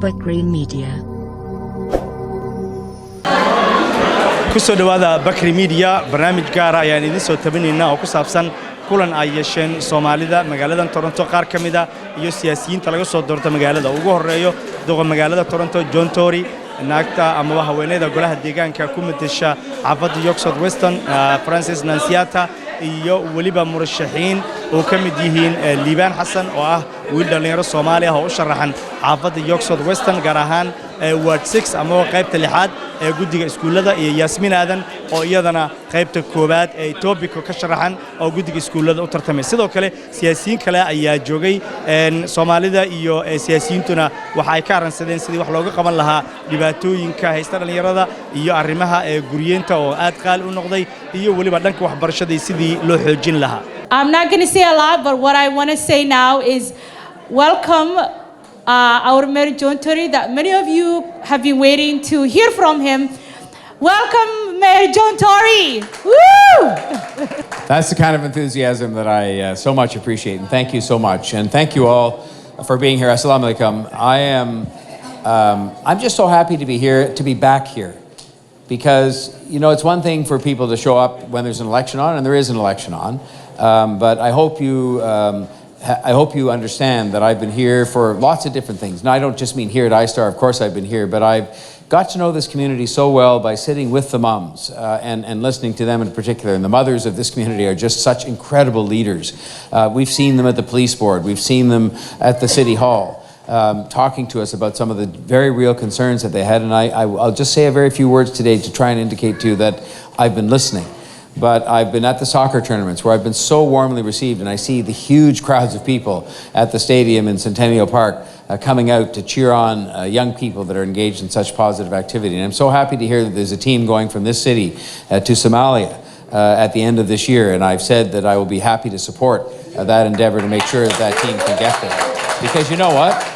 Bakri Media. kusoo dhawaada Bakri Media barnaamij gaar ah ayaan idin soo tabinaynaa oo ku saabsan kulan ay yeesheen Soomaalida magaalada Toronto qaar kamida iyo siyaasiyiinta laga soo doortay magaalada ugu horeeyo doqa magaalada Toronto John Tory naagta ama haweeneyda golaha deegaanka ku madasha xaafadda York South Western Francis Nansiata iyo waliba murashaxiin oo kamid yihiin Liibaan Xasan oo ah wiil dhalinyaro Soomaali ah oo u sharaxan xaafadda York South Western gaar ahaan Ward 6 ama qaybta lixaad ee guddiga iskuulada iyo Yasmin Aadan oo iyadana qaybta koobaad ee topic ka sharaxan oo guddiga iskuulada u tartamay sidoo kale siyaasiyiin kale ayaa joogay Soomaalida iyo siyaasiyiintuna waxa ay ka aransadeen sidii wax looga qaban lahaa dhibaatooyinka haysta dhalinyarada iyo arrimaha guriyeenta oo aad qaal u noqday iyo waliba dhanka waxbarashada sidii loo xoojin lahaa. I'm not going to say a lot, but what I want to say now is welcome our Mayor John Tory, that many of you have been waiting to hear from him. Welcome, Mayor John Tory. Woo! That's the kind of enthusiasm that I so much appreciate, and thank you so much. And thank you all for being here. Assalamu alaikum. I'm just so happy to be here, to be back here. Because, you know, it's one thing for people to show up when there's an election on, and there is an election on. But I hope you understand that I've been here for lots of different things. Now, I don't just mean here at iStar, of course I've been here, but I've got to know this community so well by sitting with the moms and listening to them in particular. And the mothers of this community are just such incredible leaders. We've seen them at the police board. We've seen them at the city hall. Talking to us about some of the very real concerns that they had. And I'll just say a very few words today to try and indicate to you that I've been listening. But I've been at the soccer tournaments where I've been so warmly received, and I see the huge crowds of people at the stadium in Centennial Park coming out to cheer on young people that are engaged in such positive activity. And I'm so happy to hear that there's a team going from this city to Somalia at the end of this year. And I've said that I will be happy to support that endeavor to make sure that that team can get there. Because you know what?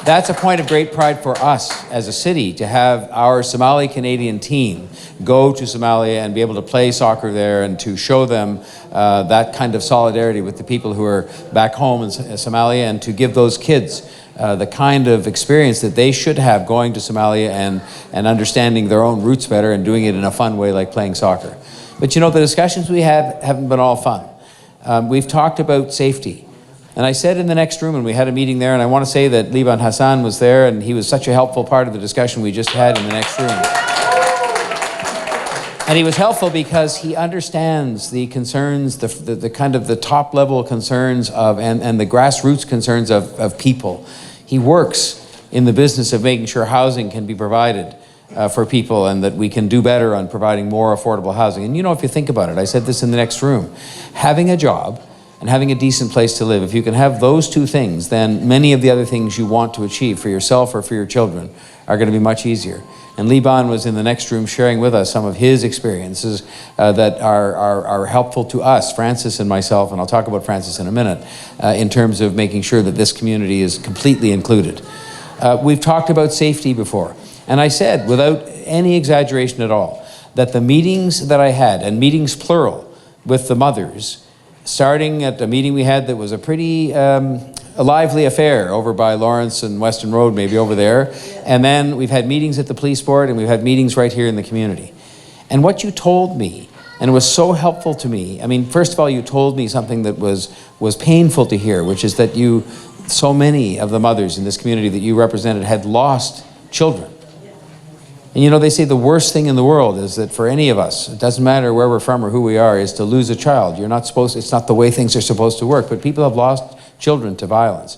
That's a point of great pride for us as a city to have our Somali Canadian team go to Somalia and be able to play soccer there and to show them that kind of solidarity with the people who are back home in Somalia, and to give those kids the kind of experience that they should have going to Somalia and understanding their own roots better and doing it in a fun way like playing soccer. But you know, the discussions we had haven't been all fun. We've talked about safety. And I said in the next room, and we had a meeting there, and I want to say that Liibaan Hassan was there, and he was such a helpful part of the discussion we just had in the next room. And he was helpful because he understands the concerns, the kind of the top level concerns of, and the grassroots concerns of people. He works in the business of making sure housing can be provided for people, and that we can do better on providing more affordable housing. And you know, if you think about it, I said this in the next room, having a job and having a decent place to live, if you can have those two things, then many of the other things you want to achieve for yourself or for your children are going to be much easier. And Liibaan was in the next room sharing with us some of his experiences that are helpful to us, Francis and myself, and I'll talk about Francis in a minute, in terms of making sure that this community is completely included. We've talked about safety before, and I said, without any exaggeration at all, that the meetings that I had, and meetings plural, with the mothers, starting at a meeting we had that was a pretty a lively affair over by Lawrence and Western Road, maybe over there. And then we've had meetings at the police board, and we've had meetings right here in the community. And what you told me, and it was so helpful to me, I mean, first of all, you told me something that was painful to hear, which is that so many of the mothers in this community that you represented had lost children. And you know, they say the worst thing in the world is that for any of us, it doesn't matter where we're from or who we are, is to lose a child. It's not the way things are supposed to work, but people have lost children to violence.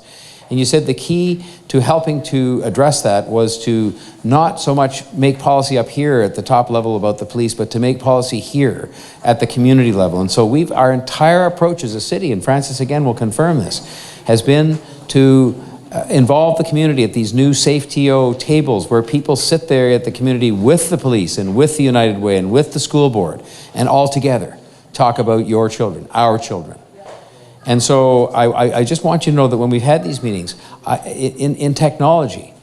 And you said the key to helping to address that was to not so much make policy up here at the top level about the police, but to make policy here at the community level. And so our entire approach as a city, and Francis again will confirm this, has been to involve the community at these new safe TO tables where people sit there at the community with the police and with the United Way and with the school board, and all together talk about your children, our children. And so I just want you to know that when we've had these meetings, in technology,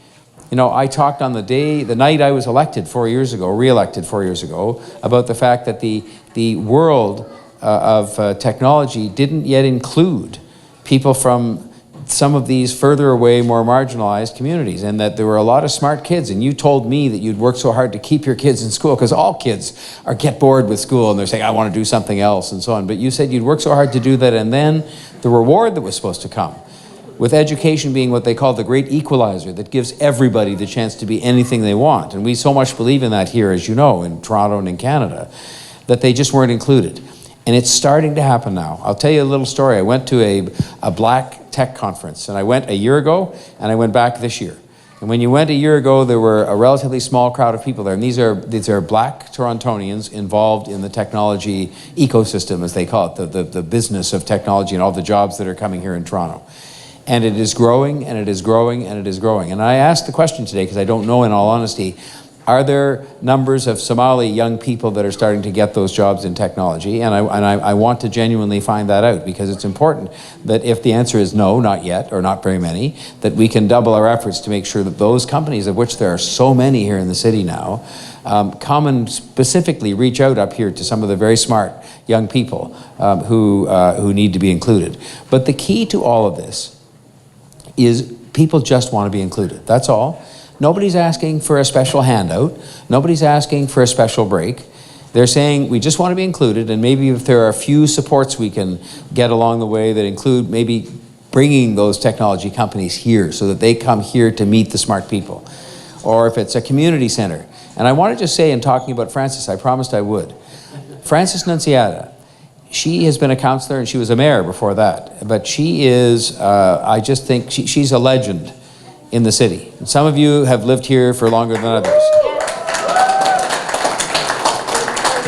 you know, I talked on the night I was elected 4 years ago, re-elected 4 years ago, about the fact that the world of technology didn't yet include people from some of these further away, more marginalized communities, and that there were a lot of smart kids. And you told me that you'd worked so hard to keep your kids in school, because all kids get bored with school and they're saying, I want to do something else and so on. But you said you'd worked so hard to do that, and then the reward that was supposed to come, with education being what they call the great equalizer that gives everybody the chance to be anything they want. And we so much believe in that here, as you know, in Toronto and in Canada, that they just weren't included. And it's starting to happen now. I'll tell you a little story. I went to a black tech conference, and I went a year ago, and I went back this year. And when you went a year ago, there were a relatively small crowd of people there. And these are black Torontonians involved in the technology ecosystem, as they call it, the business of technology and all the jobs that are coming here in Toronto. And it is growing, and it is growing, and it is growing. And I asked the question today, because I don't know in all honesty, are there numbers of Somali young people that are starting to get those jobs in technology? And I want to genuinely find that out, because it's important that if the answer is no, not yet, or not very many, that we can double our efforts to make sure that those companies, of which there are so many here in the city now, come and specifically reach out up here to some of the very smart young people who need to be included. But the key to all of this is people just want to be included. That's all. Nobody's asking for a special handout. Nobody's asking for a special break. They're saying we just want to be included, and maybe if there are a few supports we can get along the way that include maybe bringing those technology companies here so that they come here to meet the smart people. Or if it's a community center. And I want to just say, in talking about Frances, I promised I would. Frances Nunziata, she has been a councillor and she was a mayor before that. But she is, I just think, she's a legend in the city. And some of you have lived here for longer than others.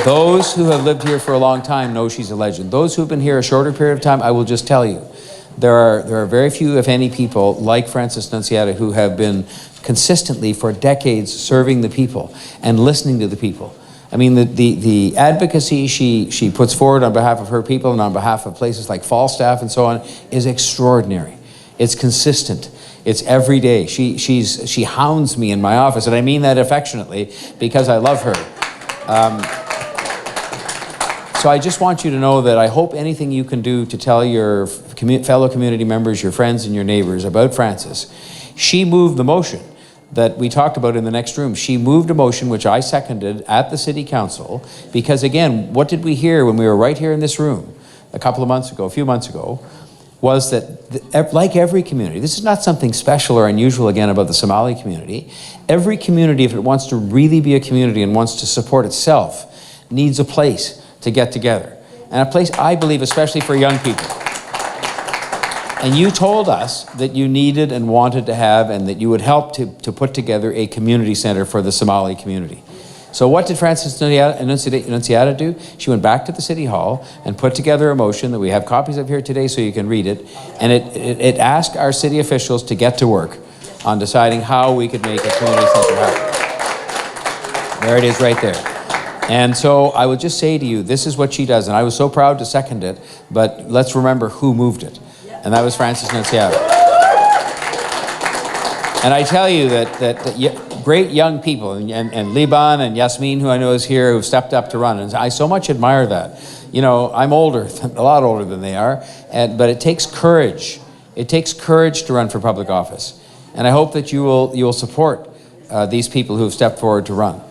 Those who have lived here for a long time know she's a legend. Those who have been here a shorter period of time, I will just tell you, there are very few, if any, people like Frances Nunziata who have been consistently for decades serving the people and listening to the people. I mean, the advocacy she puts forward on behalf of her people and on behalf of places like Falstaff and so on is extraordinary. It's consistent. It's every day. She hounds me in my office, and I mean that affectionately because I love her. So I just want you to know that I hope anything you can do to tell your fellow community members, your friends and your neighbors about Frances. She moved the motion that we talked about in the next room. She moved a motion which I seconded at the City Council because, again, what did we hear when we were right here in this room a few months ago, was that, like every community, this is not something special or unusual, again, about the Somali community. Every community, if it wants to really be a community and wants to support itself, needs a place to get together. And a place, I believe, especially for young people. And you told us that you needed and wanted to have, and that you would help to put together a community center for the Somali community. So what did Frances Nunziata do? She went back to the City Hall and put together a motion that we have copies of here today so you can read it. And it asked our city officials to get to work on deciding how we could make a community center happen. There it is right there. And so I would just say to you, this is what she does. And I was so proud to second it, but let's remember who moved it. And that was Frances Nunziata. And I tell you that great young people, and Liban and Yasmin, who I know is here, who've stepped up to run, and I so much admire that. You know, I'm older, a lot older than they are, but it takes courage. It takes courage to run for public office. And I hope that you will support these people who have stepped forward to run,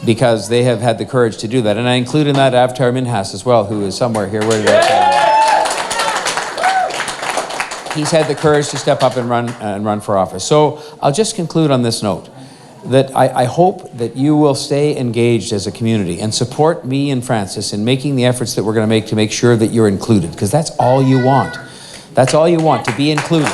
because they have had the courage to do that. And I include in that Avtar Minhas as well, who is somewhere here. Where did I say? He's had the courage to step up and run for office. So I'll just conclude on this note, that I hope that you will stay engaged as a community and support me and Frances in making the efforts that we're going to make sure that you're included, because that's all you want. That's all you want, to be included.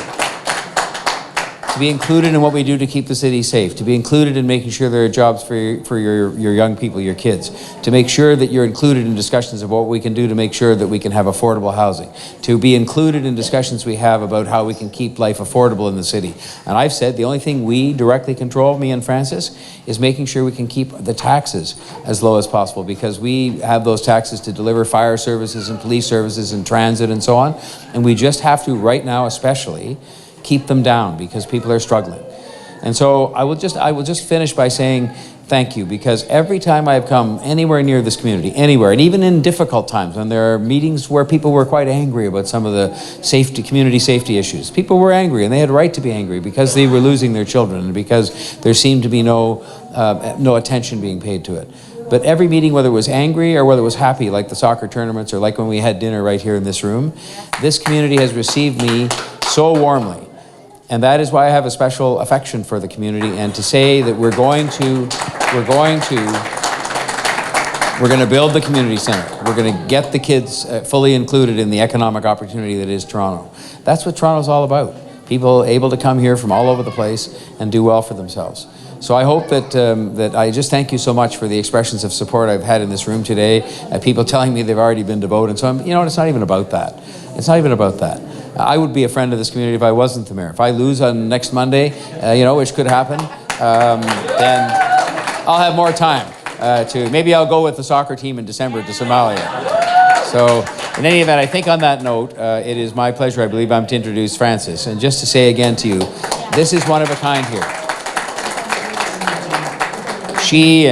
To be included in what we do to keep the city safe, to be included in making sure there are jobs for your young people, your kids, to make sure that you're included in discussions of what we can do to make sure that we can have affordable housing, to be included in discussions we have about how we can keep life affordable in the city. And I've said the only thing we directly control, me and Frances, is making sure we can keep the taxes as low as possible, because we have those taxes to deliver fire services and police services and transit and so on. And we just have to, right now especially, keep them down because people are struggling. And so I will just finish by saying, thank you, because every time I've come anywhere near this community, anywhere, and even in difficult times, when there are meetings where people were quite angry about some of the community safety issues, people were angry, and they had a right to be angry because they were losing their children and because there seemed to be no attention being paid to it. But every meeting, whether it was angry or whether it was happy, like the soccer tournaments or like when we had dinner right here in this room, this community has received me so warmly. And that is why I have a special affection for the community, and to say that we're going to build the community center. We're going to get the kids fully included in the economic opportunity that is Toronto. That's what Toronto's all about. People able to come here from all over the place and do well for themselves. So I hope that I just thank you so much for the expressions of support I've had in this room today. People telling me they've already been to vote, and so it's not even about that. It's not even about that. I would be a friend of this community if I wasn't the mayor. If I lose on next Monday, which could happen, then I'll have more time maybe I'll go with the soccer team in December to Somalia. So in any event, I think on that note, it is my pleasure, I believe, to introduce Frances. And just to say again to you, this is one of a kind here. She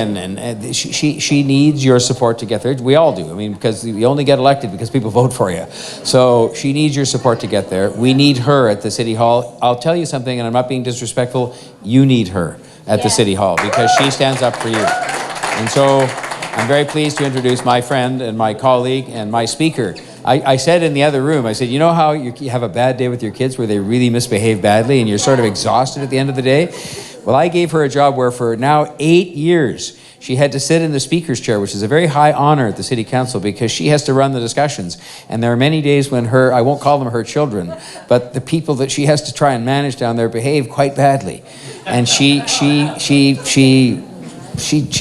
needs your support to get there. We all do. I mean, because you only get elected because people vote for you. So she needs your support to get there. We need her at the City Hall. I'll tell you something, and I'm not being disrespectful. You need her at the City Hall because she stands up for you. And so I'm very pleased to introduce my friend and my colleague and my speaker. I said in the other room, I said, you know how you have a bad day with your kids where they really misbehave badly and you're sort of exhausted at the end of the day? Well, I gave her a job where for now 8 years, she had to sit in the speaker's chair, which is a very high honor at the City Council because she has to run the discussions. And there are many days when I won't call them her children, but the people that she has to try and manage down there behave quite badly. And she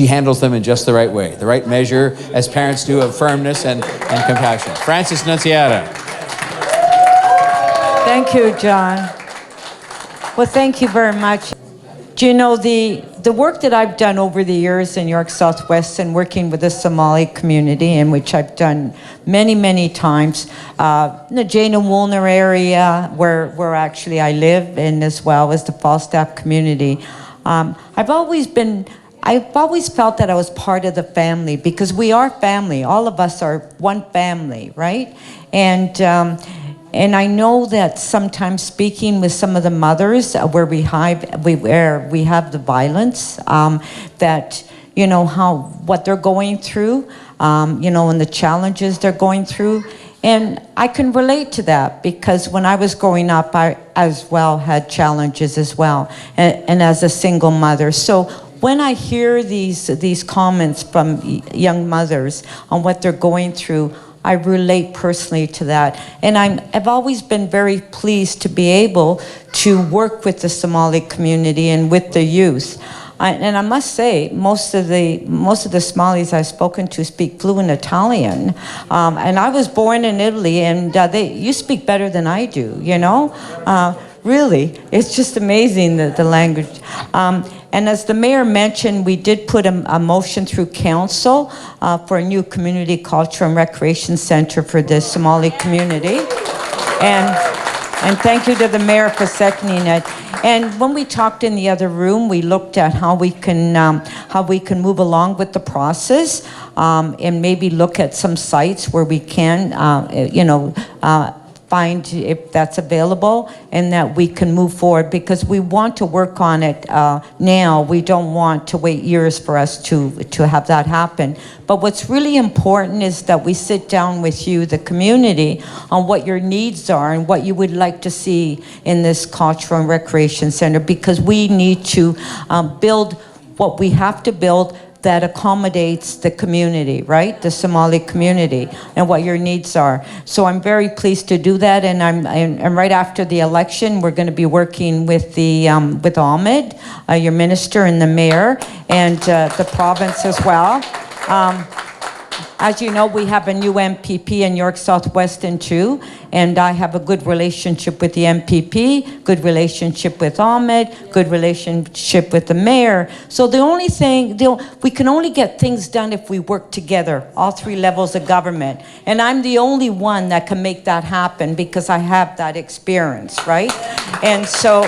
handles them in just the right way, the right measure, as parents do, of firmness and compassion. Frances Nunziata. Thank you, John. Well, thank you very much. Do you know the work that I've done over the years in York Southwest and working with the Somali community, in which I've done many, many times, in the Jane and Woolner area where actually I live, and as well as the Falstaff community. I've always felt that I was part of the family because we are family. All of us are one family, right? And I know that sometimes speaking with some of the mothers where we have the violence, that what they're going through, and the challenges they're going through. And I can relate to that because when I was growing up, I as well had challenges as well, and as a single mother. So when I hear these comments from young mothers on what they're going through, I relate personally to that. And I've always been very pleased to be able to work with the Somali community and with the youth. And I must say, most of the Somalis I've spoken to speak fluent Italian. And I was born in Italy, and you speak better than I do, really. It's just amazing, the language. And as the mayor mentioned, we did put a motion through council for a new community culture and recreation center for the Somali community. And thank you to the mayor for seconding it. And when we talked in the other room, we looked at how we can move along with the process, and maybe look at some sites where we can, find if that's available, and that we can move forward because we want to work on it now. We don't want to wait years for us to have that happen. But what's really important is that we sit down with you, the community, on what your needs are and what you would like to see in this cultural and recreation center, because we need to build what we have to build that accommodates the community, right? The Somali community, and what your needs are. So I'm very pleased to do that, and right after the election, we're going to be working with with Ahmed, your minister, and the mayor, and the province as well. As you know, we have a new MPP in York Southwestern too, and I have a good relationship with the MPP, good relationship with Ahmed, good relationship with the mayor. So the only thing, we can only get things done if we work together, all three levels of government. And I'm the only one that can make that happen because I have that experience, right? And so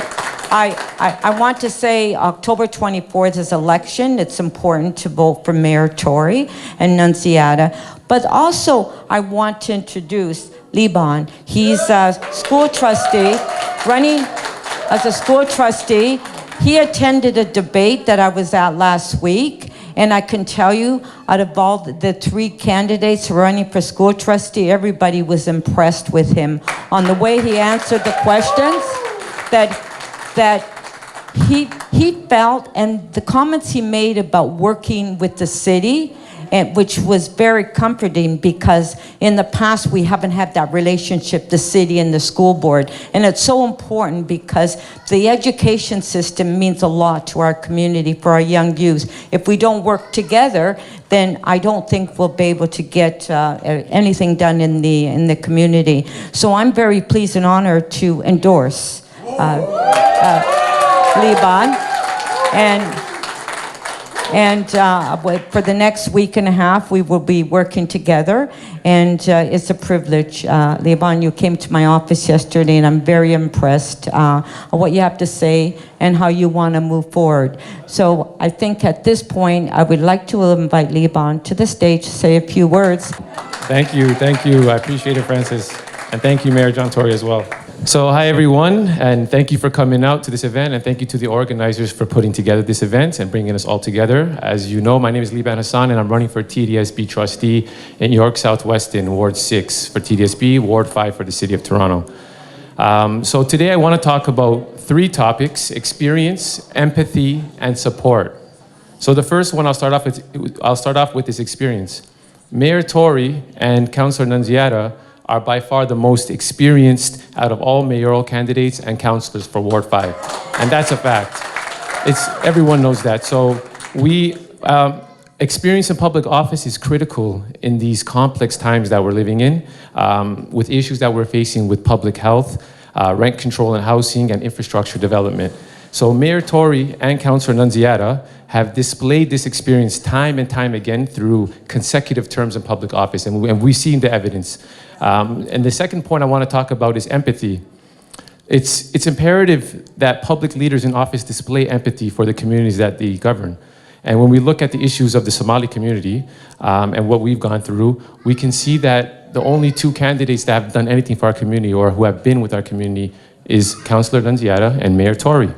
I want to say October 24th is election. It's important to vote for Mayor Tory and Nunziata. But also, I want to introduce Liban. He's a school trustee, running as a school trustee. He attended a debate that I was at last week. And I can tell you, out of all the 3 candidates running for school trustee, everybody was impressed with him on the way he answered the questions, that he felt, and the comments he made about working with the city, and which was very comforting, because in the past we haven't had that relationship, the city and the school board. And it's so important because the education system means a lot to our community, for our young youth. If we don't work together, then I don't think we'll be able to get anything done in the community. So I'm very pleased and honored to endorse Liban. And for the next week and a half, we will be working together. And it's a privilege. Liban, you came to my office yesterday, and I'm very impressed of what you have to say and how you want to move forward. So I think at this point, I would like to invite Liban to the stage to say a few words. Thank you. I appreciate it, Francis. And thank you, Mayor John Tory, as well. So hi, everyone, and thank you for coming out to this event, and thank you to the organizers for putting together this event and bringing us all together. As you know, my name is Liban Hassan, and I'm running for TDSB trustee in York Southwest in Ward 6 for TDSB, Ward 5 for the City of Toronto. So today I want to talk about 3 topics: experience, empathy, and support. So the first one I'll start off with is experience. Mayor Tory and Councillor Nunziata are by far the most experienced out of all mayoral candidates and councillors for Ward 5. And that's a fact. Everyone knows that. So experience in public office is critical in these complex times that we're living in, with issues that we're facing with public health, rent control and housing, and infrastructure development. So Mayor Tory and Councillor Nunziata have displayed this experience time and time again through consecutive terms in public office, and we've seen the evidence. And the second point I want to talk about is empathy. It's imperative that public leaders in office display empathy for the communities that they govern. And when we look at the issues of the Somali community and what we've gone through, we can see that the only 2 candidates that have done anything for our community or who have been with our community is Councillor Nunziata and Mayor Tory.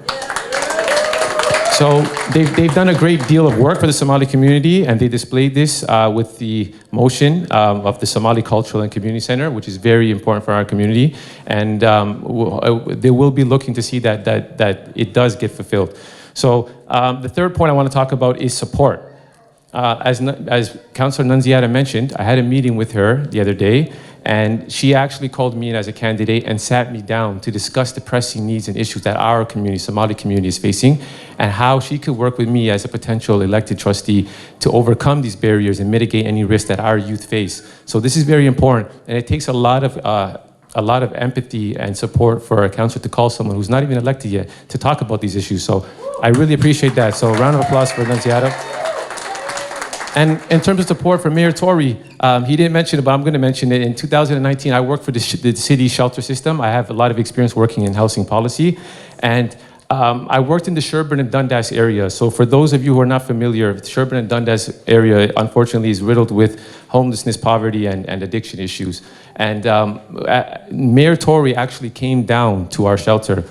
So they've done a great deal of work for the Somali community, and they displayed this with the motion of the Somali Cultural and Community Center, which is very important for our community. And they will be looking to see that it does get fulfilled. So the third point I want to talk about is support. As Councillor Nunziata mentioned, I had a meeting with her the other day, and she actually called me in as a candidate and sat me down to discuss the pressing needs and issues that our community, Somali community, is facing, and how she could work with me as a potential elected trustee to overcome these barriers and mitigate any risks that our youth face. So this is very important, and it takes a lot of empathy and support for a councillor to call someone who's not even elected yet to talk about these issues. So I really appreciate that. So a round of applause for Nunziata. And in terms of support for Mayor Tory, he didn't mention it, but I'm going to mention it. In 2019, I worked for the city shelter system. I have a lot of experience working in housing policy. And I worked in the Sherbourne and Dundas area. So for those of you who are not familiar, the Sherbourne and Dundas area, unfortunately, is riddled with homelessness, poverty, and addiction issues. And Mayor Tory actually came down to our shelter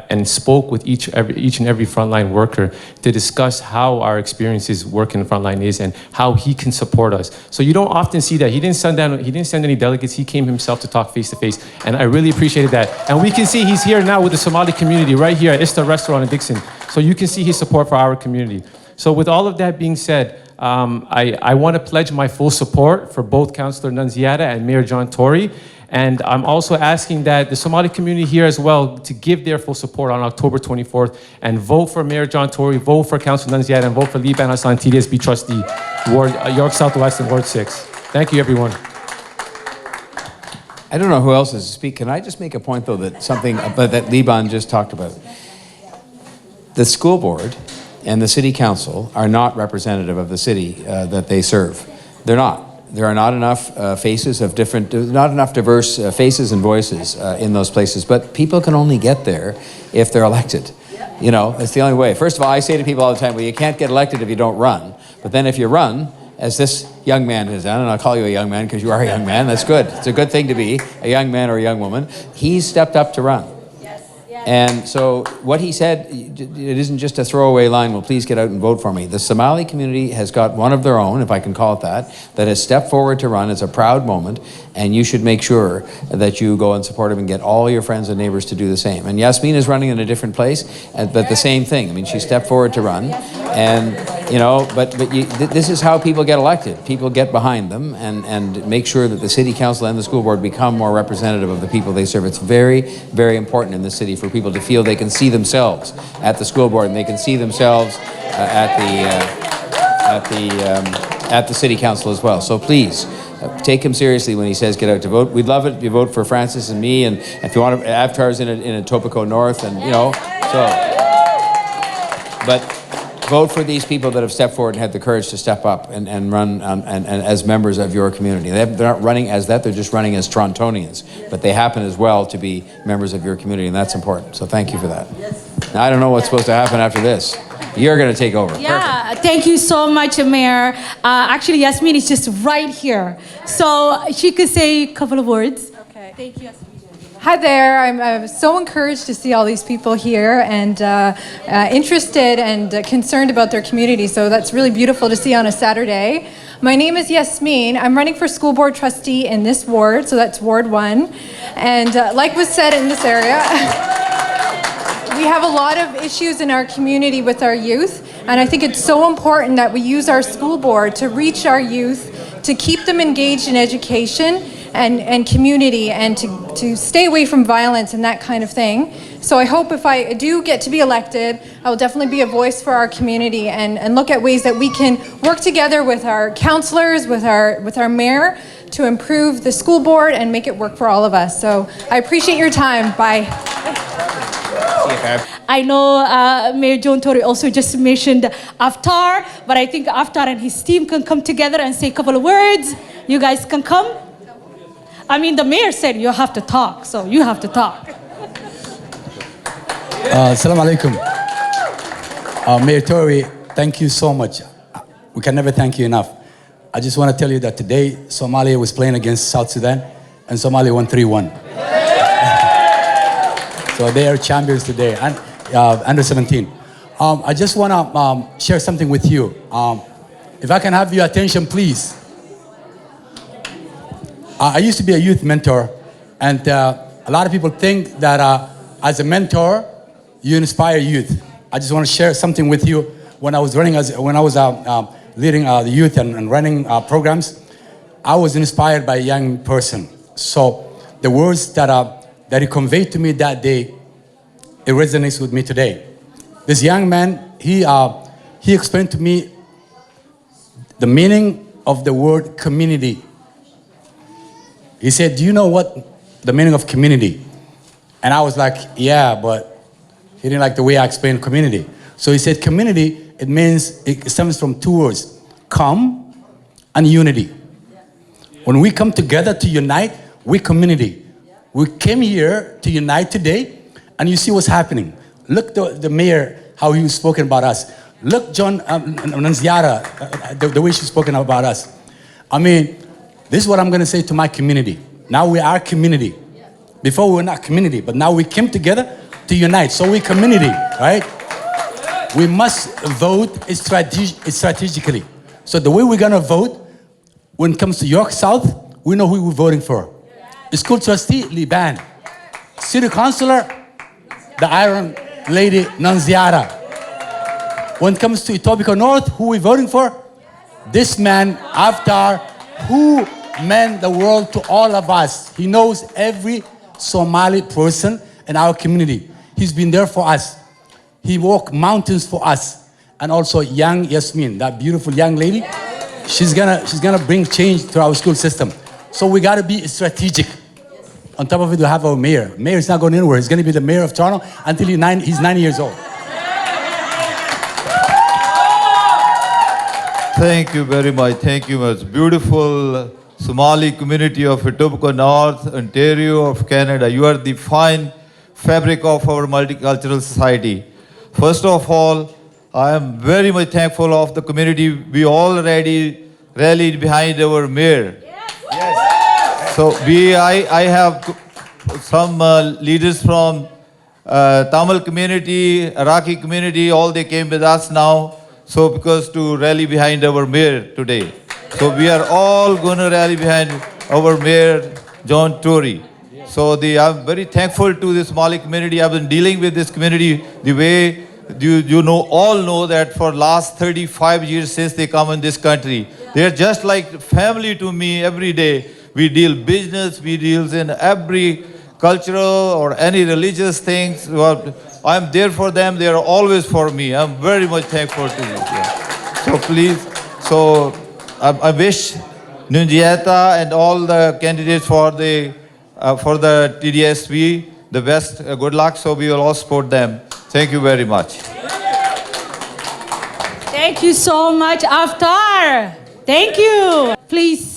and spoke with each and every frontline worker to discuss how our experiences working in the frontline is and how he can support us. So you don't often see that. He didn't send any delegates. He came himself to talk face to face, and I really appreciated that. And we can see he's here now with the Somali community right here at Ista Restaurant in Dixon. So you can see his support for our community. So with all of that being said, I want to pledge my full support for both Councillor Nunziata and Mayor John Tory. And I'm also asking that the Somali community here as well to give their full support on October 24th and vote for Mayor John Tory, vote for Councillor Nunziata, and vote for Liban Hassan, TDSB trustee, York Southwest and Ward 6. Thank you, everyone. I don't know who else is to speak. Can I just make a point, though, that Liban just talked about? The school board and the city council are not representative of the city that they serve. They're not. There are not enough not enough diverse faces and voices in those places. But people can only get there if they're elected. You know, that's the only way. First of all, I say to people all the time, well, you can't get elected if you don't run. But then if you run, as this young man has done, and I'll call you a young man because you are a young man, that's good. It's a good thing to be a young man or a young woman. He's stepped up to run. And so what he said, it isn't just a throwaway line, well, please get out and vote for me. The Somali community has got one of their own, if I can call it that has stepped forward to run. It's a proud moment, and you should make sure that you go and support him and get all your friends and neighbors to do the same. And Yasmin is running in a different place, but the same thing. I mean, she stepped forward to run, and, you know, this is how people get elected. People get behind them and make sure that the city council and the school board become more representative of the people they serve. It's very, very important in this city for people to feel they can see themselves at the school board and they can see themselves at the city council as well. So please take him seriously when he says get out to vote. We'd love it if you vote for Francis and me, and if you want to, Avatar's in Etobicoke North, and you know, so. But vote for these people that have stepped forward and had the courage to step up and run and as members of your community. They're not running as that, they're just running as Torontonians. But they happen as well to be members of your community, and that's important. So thank you for that. Now, I don't know what's supposed to happen after this. You're going to take over. Yeah, thank you so much, Mayor. Actually, Yasmin is just right here. So she could say a couple of words. Okay. Thank you, Yasmin. Hi there. I'm so encouraged to see all these people here and interested and concerned about their community. So that's really beautiful to see on a Saturday. My name is Yasmin. I'm running for school board trustee in this ward, so that's Ward 1. And like was said in this area, we have a lot of issues in our community with our youth. And I think it's so important that we use our school board to reach our youth, to keep them engaged in education and community, and to stay away from violence and that kind of thing. So I hope if I do get to be elected, I will definitely be a voice for our community and look at ways that we can work together with our councillors, with our mayor, to improve the school board and make it work for all of us. So I appreciate your time. Bye. I know Mayor John Tory also just mentioned Aftar, but I think Aftar and his team can come together and say a couple of words. You guys can come. I mean, the mayor said you have to talk, so you have to talk. Assalamu alaikum. Mayor Tory, thank you so much. We can never thank you enough. I just want to tell you that today, Somalia was playing against South Sudan, and Somalia won 3-1. So they are champions today, and under 17. I just want to share something with you. If I can have your attention, please. I used to be a youth mentor, and a lot of people think that as a mentor, you inspire youth. I just want to share something with you. When I was leading the youth and running programs, I was inspired by a young person. So the words that he conveyed to me that day, it resonates with me today. This young man, he explained to me the meaning of the word community. He said, do you know what the meaning of community? And I was like, yeah, but he didn't like the way I explained community. So he said, community, it stems from two words, come and unity. When we come together to unite, we're community. We came here to unite today, and you see what's happening. Look the mayor, how he was spoken about us. Look John Nanziara, the way she's spoken about us. I mean, this is what I'm going to say to my community. Now we are community. Before we were not community, but now we came together to unite. So we're community, right? We must vote strategically. So the way we're going to vote, when it comes to York South, we know who we're voting for. School trustee, Liban. City councilor, the Iron Lady, Nanziara. When it comes to Etobicoke North, who we're voting for? This man, Aftar, who meant the world to all of us. He knows every Somali person in our community. He's been there for us. He walked mountains for us. And also young Yasmin, that beautiful young lady, she's gonna bring change to our school system. So we gotta be strategic. On top of it, we have our mayor. Mayor is not going anywhere. He's gonna be the mayor of Toronto until he's 90 years old. Thank you very much. Thank you much. Beautiful Somali community of Etobicoke North, Ontario of Canada. You are the fine fabric of our multicultural society. First of all, I am very much thankful of the community. We already rallied behind our mayor. So I have some leaders from Tamil community, Iraqi community, all they came with us now. So because to rally behind our mayor today. So we are all going to rally behind our mayor, John Tory. So I'm very thankful to the Somali community. I've been dealing with this community the way you know, all know that for last 35 years since they come in this country. They're just like family to me every day. We deal business, we deal in every cultural or any religious things. Well, I'm there for them, they are always for me. I'm very much thankful to you. Yeah. So please, I wish Nunjieta and all the candidates for the TDSP the best, good luck. So we will all support them. Thank you very much. Thank you so much, Aftar. Thank you. Please,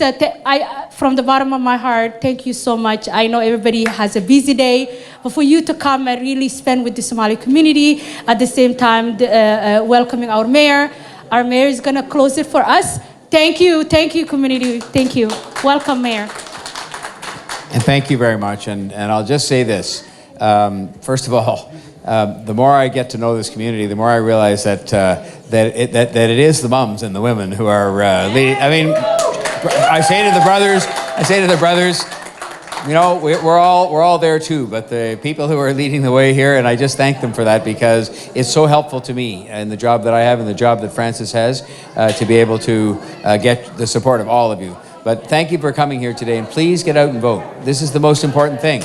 from the bottom of my heart, thank you so much. I know everybody has a busy day, but for you to come and really spend with the Somali community, at the same time welcoming our mayor. Our mayor is going to close it for us. Thank you, community. Thank you. Welcome, Mayor. And thank you very much. And I'll just say this. First of all, the more I get to know this community, the more I realize that it is the mums and the women who are leading. I mean, I say to the brothers, you know, we're all there too, but the people who are leading the way here, and I just thank them for that because it's so helpful to me and the job that I have and the job that Francis has to be able to get the support of all of you. But thank you for coming here today, and please get out and vote. This is the most important thing.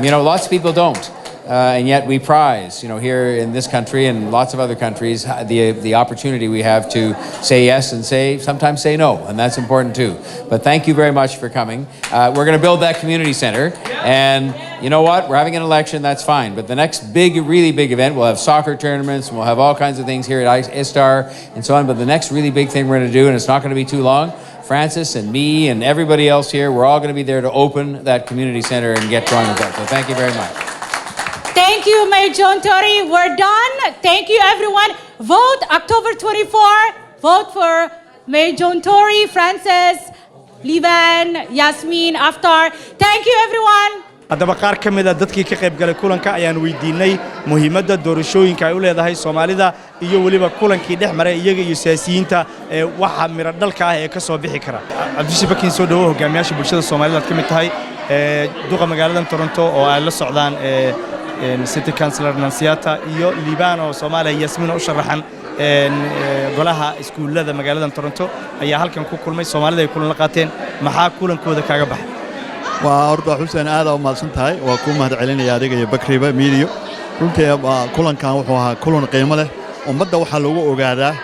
You know, lots of people don't. And yet we prize, you know, here in this country and lots of other countries, the opportunity we have to say yes and sometimes say no, and that's important too. But thank you very much for coming. We're going to build that community center, and you know what? We're having an election, that's fine. But the next really big event, we'll have soccer tournaments, and we'll have all kinds of things here at ISTAR and so on. But the next really big thing we're going to do, and it's not going to be too long, Francis and me and everybody else here, we're all going to be there to open that community center and get going with that. So thank you very much. Thank you, Mayor John Tory. We're done. Thank you, everyone. Vote October 24. Vote for Mayor John Tory, Francis, Liban, Yasmin, Aftar. Thank you, everyone. haddaba qaar ka mid ah dadkii ka qayb galay kulanka ayaan weydiinay muhiimadda doorashooyinka ay u leedahay Soomaalida iyo waliba kulankii dhex maray iyaga iyo siyaasiyiinta waxa mira dhalka ah ee ka soo bixi kara. Cabdishabakin soo dhawo hogaamiyaasha bulshada Soomaalida ka mid tahay duqa magaalada Toronto oo ay la socdaan City Councilor Nansiata iyo Liban oo Soomaaliya Yasmin oo sharaxan golaha iskuulada magaalada Toronto ayaa halkan ku kulmay. Soomaalida ay kulan la qaateen. Maxaa kulankooda kaaga baxay? وأرض حسين هذا وما سنتهاي وكم هذا علينا يا رجال بكريبة ميديو runtii kulan kan wuxuu ahaa kulan qiimo leh ummadda waxa lagu ogaadaa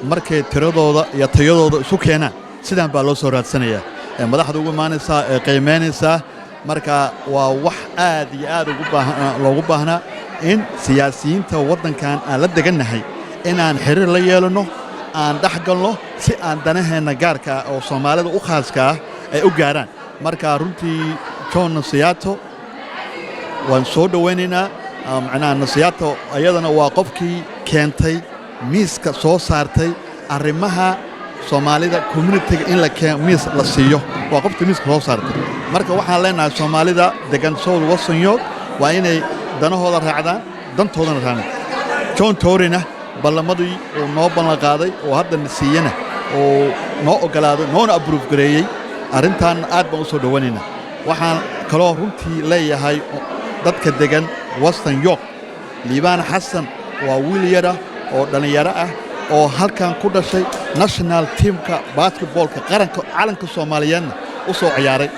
markay tiradooda iyo tayadooda isu keenaan sidaan baa loo soo raadsanayaa madaxda ugu imaanaysa qiimeynaysa marka waa wax aad iyo aad loogu baahnaa in siyaasiyiinta waddankan aan la deganahay inaan xiriir la yeelano aan dhaxgalno si aan danaheena gaarka oo Soomaalida u khaaska ah ay u gaaraan marka runtii John Siyato waan soo dhaweynaynaa macnaha Nasiyato ayadana waa qofkii keentay miiska soo saartay arrimaha Soomaalida community in la miis la siiyo waa qofkii miiska soo saartay marka waxaan leenahay Soomaalida degan Sool Wasanyo waa inay danahooda raacdaan dantoodana raacdaan John Toryna ballamadii oo noo ballan qaaday oo hadda nasiiyana oo noo ogolaaday noona approve gareeyay arrintan aad baan u soo dhawanaynaa waxaan kaloo runtii leeyahay dadka degan Western York Liban Hassan waa wiil yar oo dhalinyaro ah oo halkan ku dhashay national teamka basketballka qaranka calanka Soomaaliyeedna u soo ciyaaray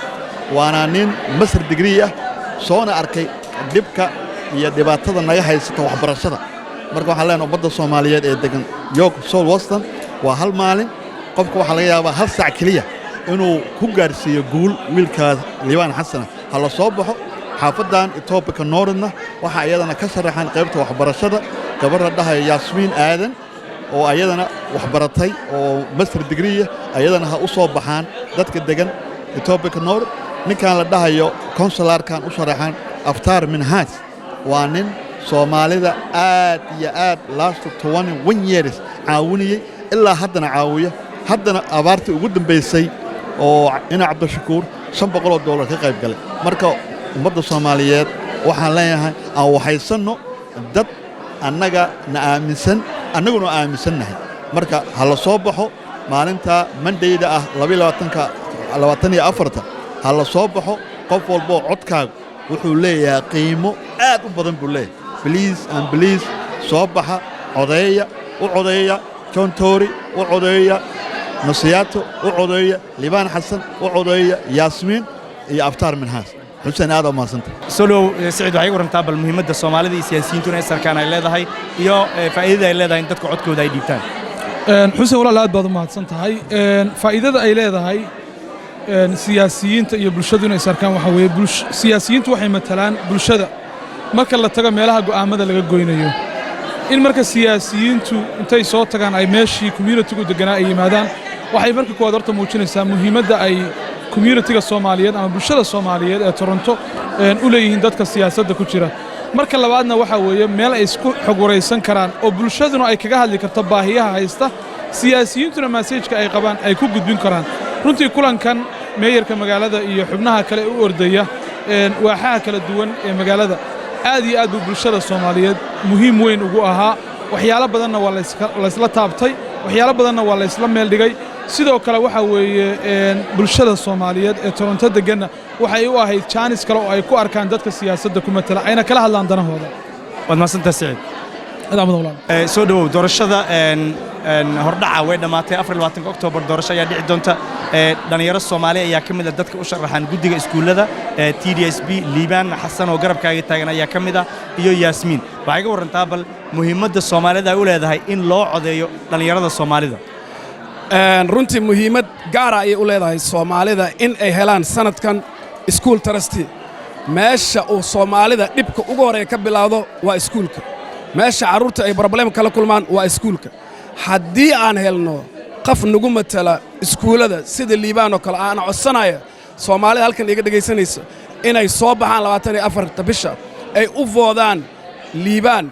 waana nin master degree ah soona arkay dibka iyo dhibaatada naga haysta waxbarashada marka waxaan leenahay ummadda Soomaaliyeed ee degan York Soul Western waa hal maalin qofka waxa laga yaabaa hal saac kaliya inuu ku gaarsiiyo guul wiilkaas Liban Hassan hala soo baxo xaafadan Ethiopia Northna waxa ayadana ka sharaxan qaybta waxbarashada gabadha dhahay Yasmin Aadan oo ayadana waxbaratay oo master degree ayadana ha u soo baxaan dadka degan Ethiopia North ninkan la dhahayo consularkan u sharaxan Aftar Minhaj waa nin soomaalida aad iyo aad last 21 years caawinayay ilaa haddana caawiya haddana abaartii ugu dambaysay oo ina cabdishakuur $500 ka qayb galay marka ummadda Soomaaliyeed waxaan leeyahay aan waxaysanno dad annaga na aaminsan annaguna aaminsannahay marka ha la soo baxo maalinta Mondayda ah 24 ha la soo baxo qof walba codkaagu wuxuu leeyahay qiimo aad u badan buu leeyahay please soo baxa codeeya John Tory u codeeya Nasiyato u codeeya Libaan Xasan u codeeya Yasmin iyo Aftar Minhaas xuseen aad u maasanta solo Saciid waxay warantaa bal muhiimadda Soomaalida iyo siyaasiyiintu inay sarkaan ay leedahay iyo faa'iidada ay leedahay in dadka codkooda ay dhiibtaan xuseen walaal aad baad u mahadsan tahay faa'iidada ay leedahay siyaasiyiinta iyo bulshadu inay sarkaan waxa weeye siyaasiyiintu waxay matalaan bulshada marka la tago meelaha go'aamada laga goynayo in marka siyaasiyiintu intay soo tagaan ay meeshii community-gu deganaa ay yimaadaan waxay marka koowaad horta muujinaysaa muhiimadda ay community-ga Soomaaliyeed ama bulshada Soomaaliyeed ee Toronto u leeyihiin dadka siyaasadda ku jira marka labaadna waxa weeye meel ay isku xog wareysan karaan oo bulshaduna ay kaga hadli karto baahiyaha haysta siyaasiyiintuna message-ka ay qabaan ay ku gudbin karaan runtii kulankan meeyarka magaalada iyo xubnaha kale u ordaya waaxaha kala duwan ee magaalada aad iyo aad buu bulshada Soomaaliyeed muhiim weyn ugu ahaa waxyaalo badanna waa la isla taabtay waxyaalo badanna waa la isla meel dhigay sidoo kale waxa weeye bulshada Soomaaliyeed ee Toronto deganna waxay u ahayd chance kale oo ay ku arkaan dadka siyaasadda ku matala ayna kala hadlaan danahooda wad maasanta Saciid soo dhawow doorashada hordhaca way dhamaatay 24 Oktoobar doorasho ayaa dhici doonta dhalinyaro Soomaali ayaa ka mid ah dadka u sharaxan guddiga iskuulada TDSB Libaan Xasan oo garabkaaga taagan ayaa ka mid ah iyo Yasmin waxay ka warantaa bal muhiimadda Soomaalida ay u leedahay in loo codeeyo dhalinyarada Soomaalida runtii muhiimad gaar ah ay u leedahay Soomaalida in ay helaan sanadkan school trustee meesha uu Soomaalida dhibka ugu horeeya ka bilaawdo waa iskuulka meesha carruurta ay problem kala kulmaan waa iskuulka haddii aan helno qof nagu matala iskuulada sida Liibaan oo kale aan codsanaya Soomaalida halkan iga dhageysanayso inay soo baxaan 24 bisha ay u voodaan Liibaan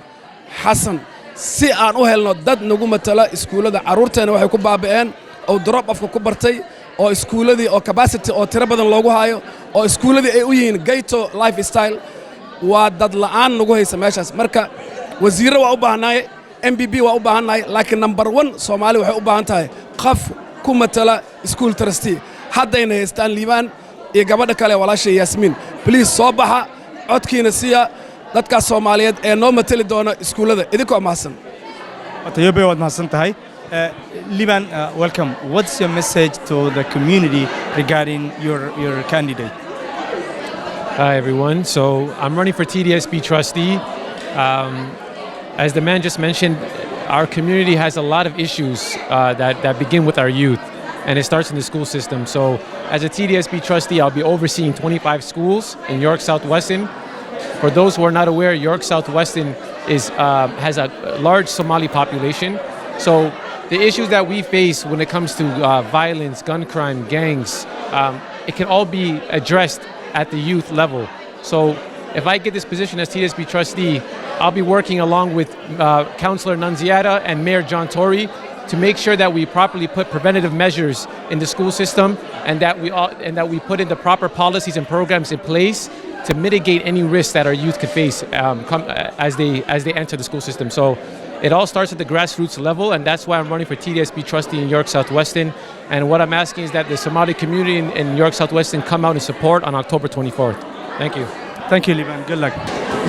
Xasan si aan u helno dad nagu matala iskuulada carruurteena waxay ku baaba'een oo drop off ku bartay oo iskuuladii oo capacity oo tiro badan loogu hayo oo iskuuladii ay u yihiin ghetto lifestyle waa dad la'aan nagu haysa meeshaas marka wasiirro waa u baahnaay MPP waa u baahnaay laakiin number 1 Soomaali waxay u baahan tahay qof ku matala school trustee haddayna haystaan Liibaan iyo gabadha kale walaashay Yasmin please soo baxa codkiina siya dadka Soomaaliyeed ee noo matali doona iskuulada idinkoo mahadsan Tayobe waad mahadsan tahay Libaan welcome what's your message to the community regarding your candidate Hi everyone so I'm running for TDSB trustee as the man just mentioned our community has a lot of issues that begin with our youth and it starts in the school system so as a TDSB trustee I'll be overseeing 25 schools in York Southwestern. For those who are not aware, York Southwestern has a large Somali population. So the issues that we face when it comes to violence, gun crime, gangs, it can all be addressed at the youth level. So if I get this position as TSB trustee, I'll be working along with Councillor Nunziata and Mayor John Tory to make sure that we properly put preventative measures in the school system and that we put in the proper policies and programs in place to mitigate any risks that our youth could face as they enter the school system. So it all starts at the grassroots level, and that's why I'm running for TDSB trustee in York Southwestern. And what I'm asking is that the Somali community in York Southwestern come out and support on October 24th. Thank you. Thank you, Libaan. Good luck.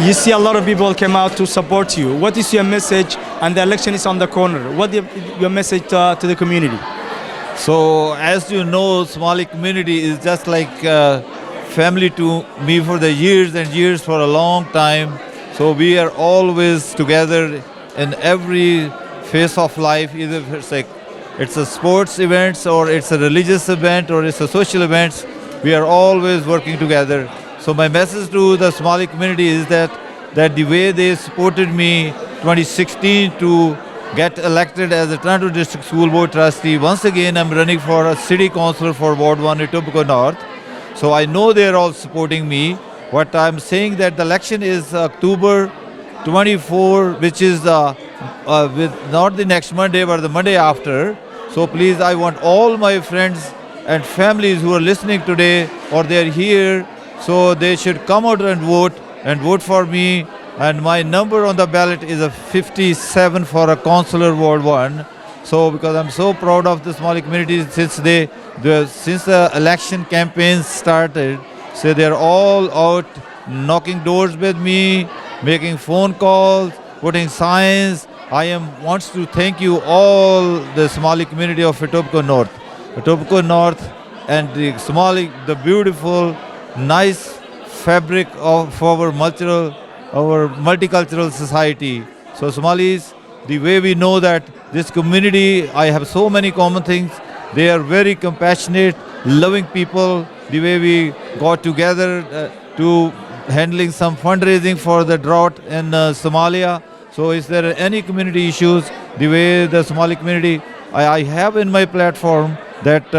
You see a lot of people came out to support you. What is your message? And the election is on the corner. What is your message to the community? So as you know, Somali community is just like family to me for the years and years for a long time. So we are always together in every phase of life, either it's a sports events or it's a religious event or it's a social events. We are always working together. So my message to the Somali community is that the way they supported me 2016 to get elected as a Toronto District School Board trustee, once again I'm running for a city councillor for Ward 1 Etobicoke North. So I know they're all supporting me. What I'm saying that the election is October 24, which is with not the next Monday, but the Monday after. So please, I want all my friends and families who are listening today, or they're here, so they should come out and vote for me. And my number on the ballot is a 57 for a Councillor Ward 1. So because I'm so proud of the Somali community since the election campaign started, so they're all out knocking doors with me, making phone calls, putting signs. Wants to thank you all, the Somali community of Etobicoke North. Etobicoke North and the Somali, the beautiful, nice fabric of our multicultural society. So Somalis, the way we know that this community, I have so many common things. They are very compassionate, loving people. The way we got together to handling some fundraising for the drought in Somalia. So is there any community issues, the way the Somali community, I have in my platform that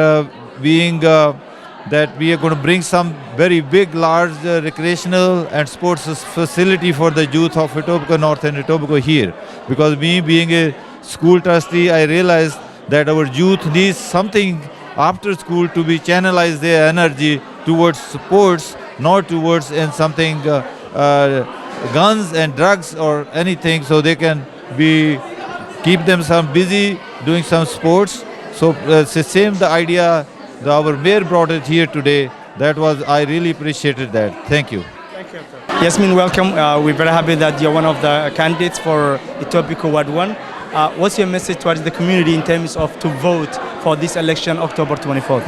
that we are going to bring some very big, large recreational and sports facility for the youth of Etobicoke North and Etobicoke here. Because me being a school trustee, I realized that our youth needs something after school to be channelized their energy towards sports, not towards in something guns and drugs or anything, so they can keep themselves busy doing some sports. So it's the same the idea. Our mayor brought it here today. I really appreciated that. Thank you. Thank you. Yasmin, welcome. We're very happy that you're one of the candidates for Etobicoke Ward 1. What's your message towards the community in terms of to vote for this election, October 24th?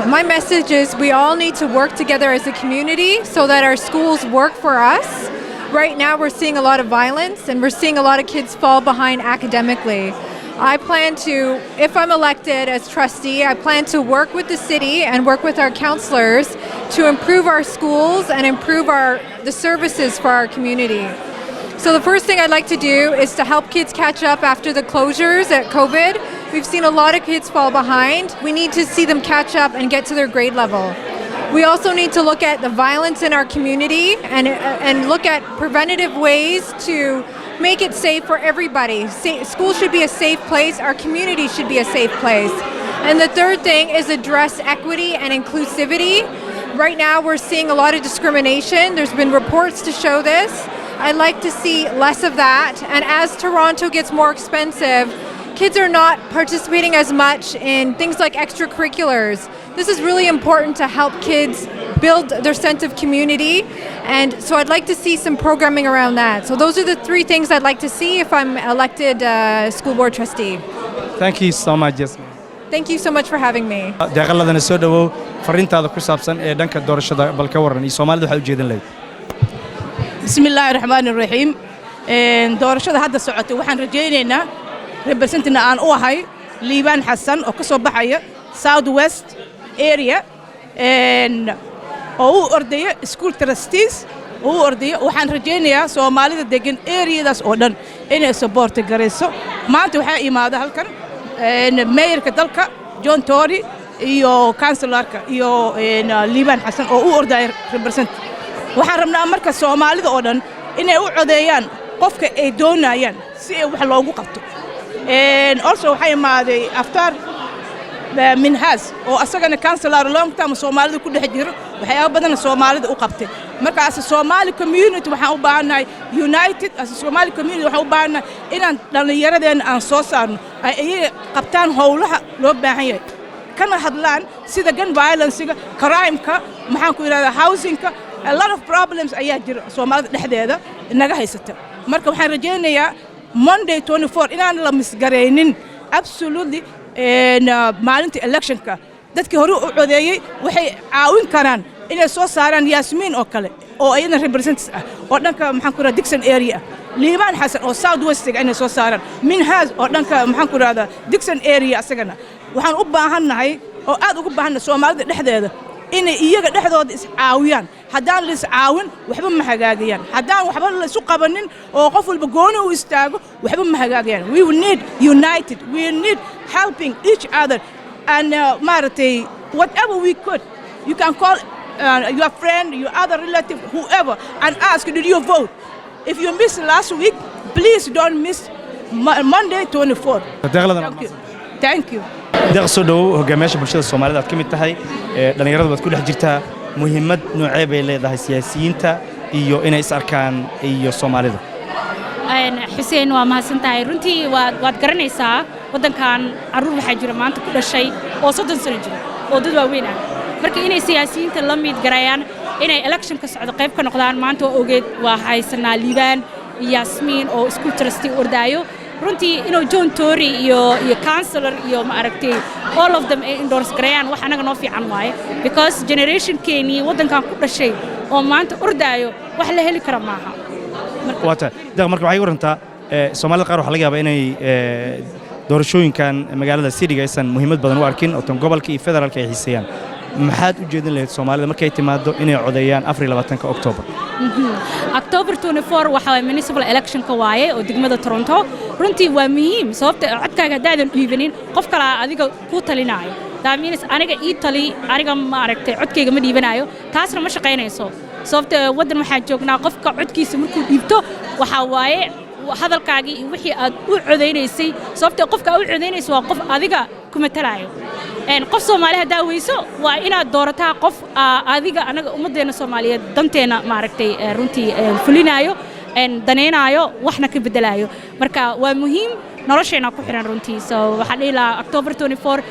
My message is we all need to work together as a community so that our schools work for us. Right now we're seeing a lot of violence and we're seeing a lot of kids fall behind academically. I plan to, if I'm elected as trustee, I plan to work with the city and work with our counselors to improve our schools and improve the services for our community. So the first thing I'd like to do is to help kids catch up after the closures at COVID. We've seen a lot of kids fall behind. We need to see them catch up and get to their grade level. We also need to look at the violence in our community and look at preventative ways to make it safe for everybody. School should be a safe place. Our community should be a safe place. And the third thing is address equity and inclusivity. Right now we're seeing a lot of discrimination. There's been reports to show this. I'd like to see less of that. And as Toronto gets more expensive, kids are not participating as much in things like extracurriculars. This is really important to help kids build their sense of community. And so I'd like to see some programming around that. So those are the three things I'd like to see if I'm elected school board trustee. Thank you so much, Jasmine. Thank you so much for having me. deeqaladana soo dhawow fariintaada ku saabsan ee dhanka doorashada bal ka waran iyo Soomaalida waxa u jeedin lahayd. Bismillahir Rahmanir Rahim. Doorashada hadda socotay waxaan rajaynaynaa representina aan u ahay Liibaan Xasan oo ka soo baxaya South West area oo u ordaya school trustees oo u ordaya waxaan rajaynayaa Soomaalida degan areadaas oo dhan inay support gareyso maanta waxa imaada halkan mayorka dalka John Tory iyo councilorka iyo Liibaan Xasan oo u ordaya represent waxaan rabnaa marka Soomaalida oo dhan inay u codeeyaan qofka ay doonayaan si ay wax loogu qabto also waxa imaaday after minhas oo asagana councilor long term Soomaalida ku dhex jiro waxyaabo badan Soomaalida u qabtay markaas Somali community waxaan u baahanahay united as Somali community waxaan u baahanahay inaan dhalinyaradeen aan soo saarno ay qabtaan howlaha loo baahan yahay kana hadlaan sida gun violence-ga crime-ka maxaan ku yiraahdaa housing-ka a lot of problems ayaa jira Soomaalida dhexdeeda inaga haysata marka waxaan rajaynayaa Monday 24 inaan la misgareynin absolutely maalinta electionka dadkii hore u codeeyay waxay caawin karaan inay soo saaraan Yasmin oo kale oo ayna representatives ah oo dhanka maxaan ku radaa Dixon area Liibaan Xasan oo South West inay soo saaraan Minhas oo dhanka maxaan ku radaa Dixon area asagana waxaan u baahanahay oo aad ugu baahanahay Soomaalida dhexdeeda inay iyaga dhexdooda is caawiyaan haddaan la is caawin waxba ma hagaagayaan haddaan waxba la isu qabanin oo qof walba gooni u istaago waxba ma hagaagayaan we need united we need helping each other and maartay whatever we could you can call your friend your other relative whoever and ask did you vote If you missed last week, please don't miss Monday 24. Thank you. deeq soo dhow hogaamiyaasha bulshada Soomaalida aad ka mid tahay dhalinyaradu baad ku dhex jirtaa muhiimad noocee bay leedahay siyaasiyiinta iyo inay is arkaan iyo Soomaalida xuseen waa mahadsantahay runtii waad garanaysaa wadankan caruur waxaa jira maanta ku dhashay oo 30 sano jira oo dad waaweyn ah marka inay siyaasiyiinta la mid gareeyaan inay election ka socdo qayb ka noqdaan maanta oo ogeed waa haysanaa Liibaan iyo Yasmiin oo school trustee ordaayo runtii inuu John Tory iyo councillor iyo ma aragtay all of them endorse gareeyaan wax anaga noo fiican waaye because generation keeni wadankan ku dhashay oo maanta ordaayo wax la heli kara maaha wata deeq marka waxay warantaa Soomaalida qaar waxa laga yaabaa inay doorashooyinkan magaalada Sydney aysan muhiimad badan u arkin oo tan gobolka iyo federaalka ay xiiseeyaan maxaad u jeedin lahayd Soomaalida markay timaado inay codeeyaan 24 October October 24 waxa way municipal election ka waaye oo degmada Toronto runtii waa muhiim sababta codkaaga daadan dhiibanin qof kale adiga ku talinaayo daaminis aniga tali aniga ma aragtay codkayga ma dhiibanayo taasna ma shaqeynayso sababta wadan waxa joognaa qofka codkiisa markuu dhiibto waxa waaye hadalkaagii iyo wixii aad u codeysay sababta qofka u codeynayso waa qof adiga kuma talaayo qof Soomaali hadaa weyso waa inaad doorataa qof adiga anaga ummadeena Soomaaliyeed danteena ma aragtay runtii fulinayo daneenayo waxna ka bedelayo marka waa muhiim nolosheena ku xiran runtii so waxa dhila October 24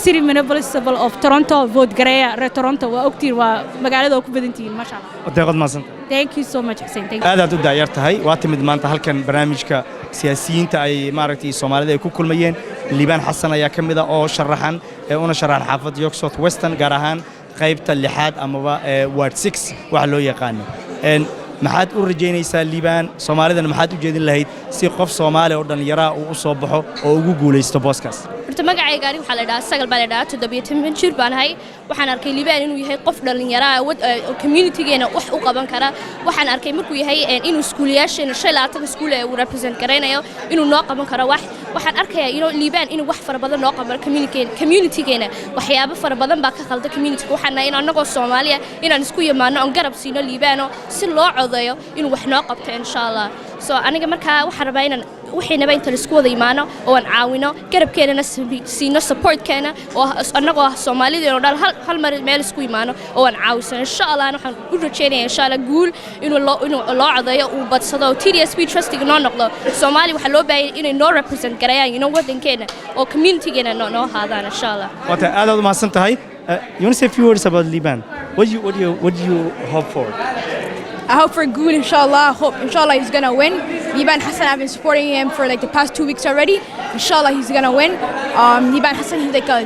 City Municipal of Toronto vote gareeya Toronto waa ogtiin waa magaalada ku badantiin ma sha Allah deeqad maasan Thank you so much Hussein thank you aad u daayar tahay waa timid maanta halkan barnaamijka siyaasiyiinta ay maaragtay Soomaalida ay ku kulmayeen Liibaan Xasan ayaa kamid ah oo sharaxan una sharaxan xaafad York South Western gaar ahaan qaybta 6 amaba Ward 6 waxa loo yaqaan maxaad u rajeynaysaa Liibaan Soomaalidana maxaad u jeedin lahayd si qof Soomaali oo dhalinyaro uu soo baxo oo ugu guuleysto booskaas horta magacayga waxa la dhahaa sagal baa la dhahaa 17 jir baan ahay waxaan arkay Liibaan inuu yahay qof dhalinyaro ah community-geena wax u qaban kara waxaan arkay markuu yahay inuu iskuuliyaasheena 25 iskuul uu represent gareynayo inuu noo qaban karo waxaan arkayaa Liibaan inuu wax fara badan noo qaban community-geena waxyaabo fara badan baa ka qalda community-ga waxaan in anagoo Soomaaliya inaan isku yimaano oo garab siino Liibaano si loo codeeyo inuu wax noo qabto insha Allah so aniga markaa waxaan rabaa inaan waxayna inta isku wada imaano oo aan caawino garabkeena siino supportkeena oo anagoo Soomaalida oo dhan hal mar meel isku imaano oo aan caawiso insha Allah waxaan u rajeynayaa insha Allah guul inuu loo codeeyo uu badsado TDSP trusting noo noqdo Soomaali waxa loo baahay inay noo represent gareeyaan wadankeena oo community-geena noo haadaan insha Allah wata aad u mahadsan tahay you want to say a few words about Liibaan what do you hope for I hope for good, inshallah. I hope, inshallah, he's gonna win. Liibaan Hassan, I've been supporting him for like the past 2 weeks already. Inshallah, he's gonna win. Liibaan Hassan, he's like a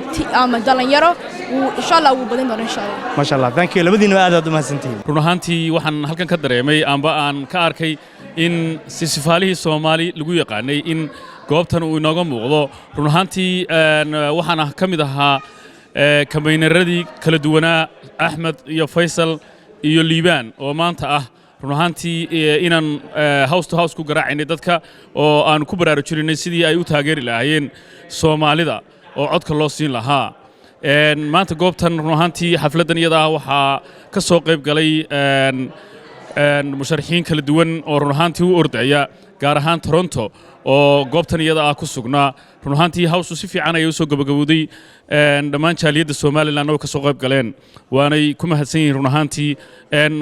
dhalinyaro. Inshallah, we'll win, inshallah. MashaAllah, thank you. Labadiina aad u mahadsantihiin. Run ahaantii waxaan halkan ka dareemay amba aan ka arkay in sifaalihii Soomaali lagu yaqaanay in goobtan uu inooga muuqdo. Run ahaantii waxaan ka mid ahaa kamaynaradii kala duwanaa Ahmed iyo Faisal iyo Liibaan oo maanta ah run ahaantii inaan house to house ku garaacaynay dadka oo aan ku baraarujinay sidii ay u taageeri lahaayeen Soomaalida oo codka loo siin lahaa maanta goobtan run ahaantii xafladan iyada waxaa ka soo qayb galay musharaxiin kala duwan oo run ahaantii u ordaya gaar ahaan Toronto oo goobtan iyada ku sugnaa run ahaantii house si fiican ay u soo gabagabowday dhammaan jaaliyada Soomaaliland oo ka soo qayb galeen waanay ku mahadsan yihiin run ahaantii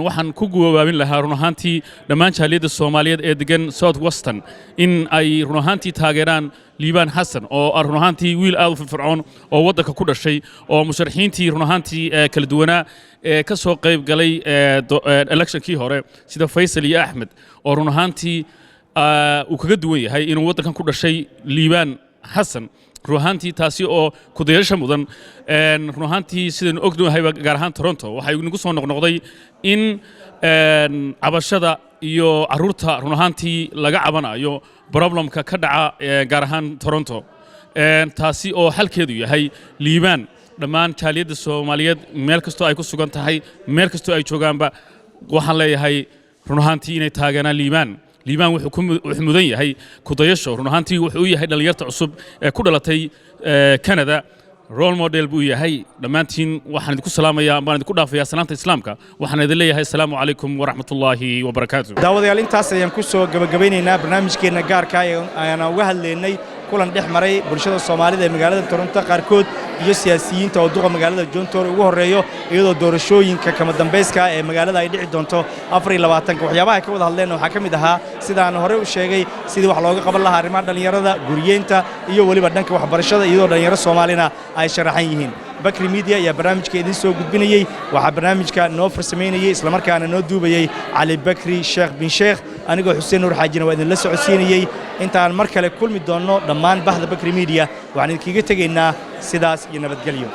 waxaan ku guubaabin lahaa run ahaantii dhammaan jaaliyada Soomaaliyeed ee degan South Western in ay run ahaantii taageeraan Liibaan Xasan oo run ahaantii wiil aad u firfircoon oo wadanka ku dhashay oo musharaxiintii run ahaantii kala duwanaa ka soo qayb galay electionkii hore sida Faisal iyo Ahmed oo run ahaantii uu kaga duwan yahay inuu wadankan ku dhashay Liibaan Xasan ruuxantii taasi oo ku dayasho mudan ruuxantii sidaan ognahay gaar ahaan Toronto waxay nagu soo noqnoqday in cabashada iyo caruurta ruuxantii laga cabanayo problemka ka dhaca gaar ahaan Toronto taasi oo xalkeedu yahay Liibaan dhammaan jaaliyada Soomaaliyeed meel kasto ay ku sugan tahay meel kasto ay joogaanba waxaan leeyahay ruuxantii inay taageeraan Liibaan wuxuu mudan yahay ku dayasho run ahaantii wuxuu yahay dhalinyarta cusub ee ku dhalatay Canada role model buu yahay dhammaantiin waxaan idinku salaamayaa baan idinku dhaafayaa salaanta islaamka waxaan idin leeyahay assalaamu calaykum waraxmatullaahi wabarakaatuh daawadayaal intaas ayaan ku soo gabagabeynaynaa barnaamijkeena gaarka ayaan uga hadlaynay kulan dhex maray bulshada Soomaalida ee magaalada Toronto qaarkood iyo siyaasiyiinta oo duqa magaalada Toronto ugu horeeyo iyadoo doorashooyinka kama dambayska ee magaalada ay dhici doonto 24 waxyaabaha ay ka wada hadleen waxa kamid ahaa sidaan hore u sheegay sidii wax looga qaban lahaa arrimaha dhalinyarada guriyeenta iyo waliba dhanka waxbarashada iyadoo dhalinyaro Soomaalina ay sharaxan yihiin Bakri Media ya barnaamijka idin soo gudbinayay waxa barnaamijka noo farsameynayay isla markaana noo duubayay Ali Bakri Sheikh bin Sheikh anigoo Xuseen Nuur Xaajina waa idin la socodsiinayay intaan mar kale kulmi doono dhammaan bahda Bakri Media waxaan idinkaga tageynaa sidaas iyo nabadgelyo